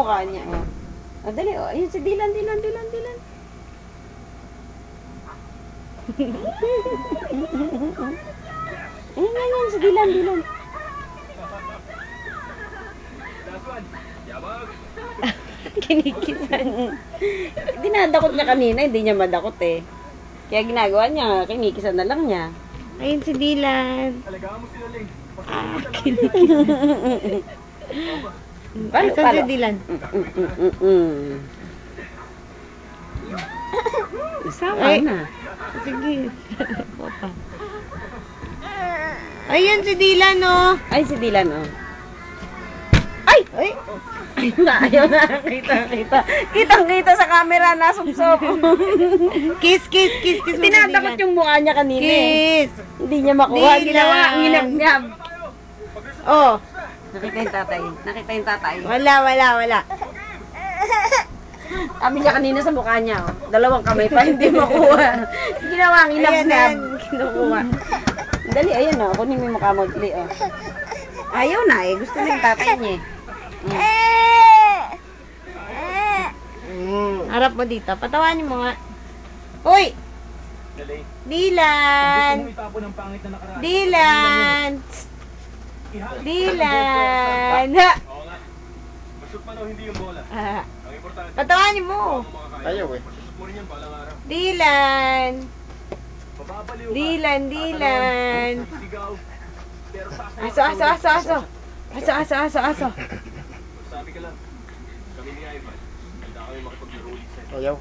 mukha niya. Oh. Oh, dali, oh. Ayun si Dylan. Ayan, si Dylan. Kinikisan. Dinadakot niya kanina, hindi niya madakot eh. Kaya ginagawa niya, kinikisan na lang niya. Ayun si Dylan. Kinikisan. Paano si Dylan? Sama na. Sige. Ayun si Dylan, oh. Ay, si Dylan, oh. Ay! Ayaw na. Kitang-kita sa camera, nasubsob. Kiss. Tinadakot yung mukha niya kanina. Kiss. Hindi niya makuha. Ginawa, nginab-ngab. Oh. Nakita yung tatay. Wala. Sabi niya kanina sa mukha niya, oh. 2 kamay pa, hindi makuha. Ginawa, nginab-ngab. Kinukuha. Dali, ayun, oh. Kunin mo yung mukha mo, dali, oh. Ayaw na, eh. Gusto na yung tatay niya, eh. Harap mo dito. Patawanin mo nga. Uy! Dylan! Ha! Patawanin mo. Ayaw eh. Dylan! Aso. Ayaw.